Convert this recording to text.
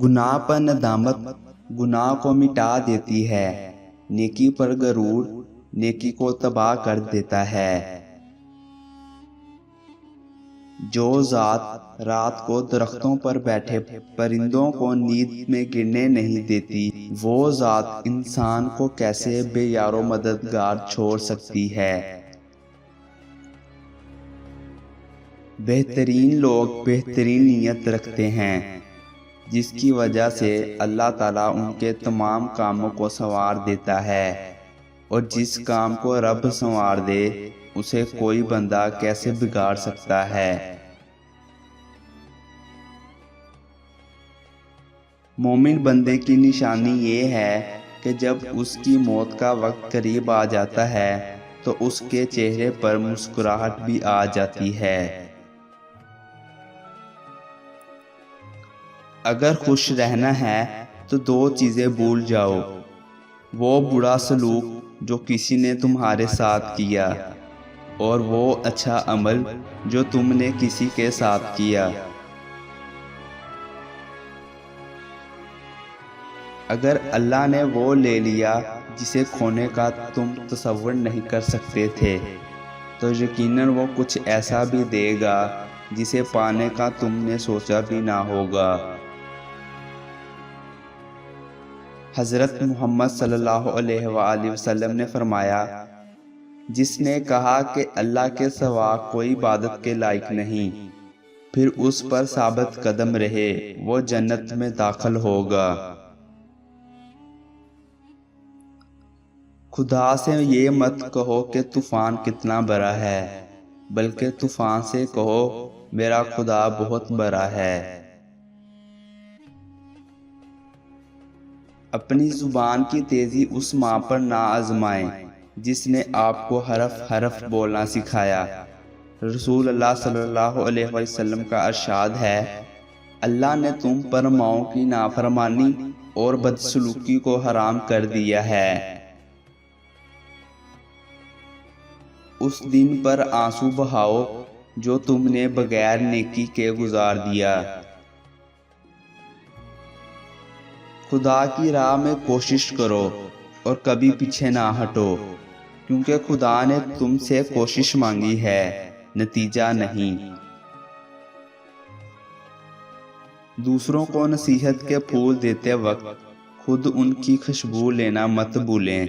گناہ پر ندامت گناہ کو مٹا دیتی ہے، نیکی پر غرور نیکی کو تباہ کر دیتا ہے۔ جو ذات رات کو درختوں پر بیٹھے پرندوں کو نیند میں گرنے نہیں دیتی، وہ ذات انسان کو کیسے بے یار و مددگار چھوڑ سکتی ہے۔ بہترین لوگ بہترین نیت رکھتے ہیں، جس کی وجہ سے اللہ تعالیٰ ان کے تمام کاموں کو سنوار دیتا ہے، اور جس کام کو رب سنوار دے اسے کوئی بندہ کیسے بگاڑ سکتا ہے۔ مومن بندے کی نشانی یہ ہے کہ جب اس کی موت کا وقت قریب آ جاتا ہے تو اس کے چہرے پر مسکراہٹ بھی آ جاتی ہے۔ اگر خوش رہنا ہے تو دو چیزیں بھول جاؤ، وہ برا سلوک جو کسی نے تمہارے ساتھ کیا، اور وہ اچھا عمل جو تم نے کسی کے ساتھ کیا۔ اگر اللہ نے وہ لے لیا جسے کھونے کا تم تصور نہیں کر سکتے تھے، تو یقیناً وہ کچھ ایسا بھی دے گا جسے پانے کا تم نے سوچا بھی نہ ہوگا۔ حضرت محمد صلی اللہ علیہ وآلہ وسلم نے فرمایا، جس نے کہا کہ اللہ کے سوا کوئی عبادت کے لائق نہیں، پھر اس پر ثابت قدم رہے، وہ جنت میں داخل ہوگا۔ خدا سے یہ مت کہو کہ طوفان کتنا بڑا ہے، بلکہ طوفان سے کہو میرا خدا بہت بڑا ہے۔ اپنی زبان کی تیزی اس ماں پر نہ آزمائیں جس نے آپ کو حرف حرف بولنا سکھایا۔ رسول اللہ صلی اللہ علیہ وسلم کا ارشاد ہے، اللہ نے تم پر ماؤں کی نافرمانی اور بدسلوکی کو حرام کر دیا ہے۔ اس دن پر آنسو بہاؤ جو تم نے بغیر نیکی کے گزار دیا۔ خدا کی راہ میں کوشش کرو اور کبھی پیچھے نہ ہٹو، کیونکہ خدا نے تم سے کوشش مانگی ہے، نتیجہ نہیں۔ دوسروں کو نصیحت کے پھول دیتے وقت خود ان کی خوشبو لینا مت بھولیں۔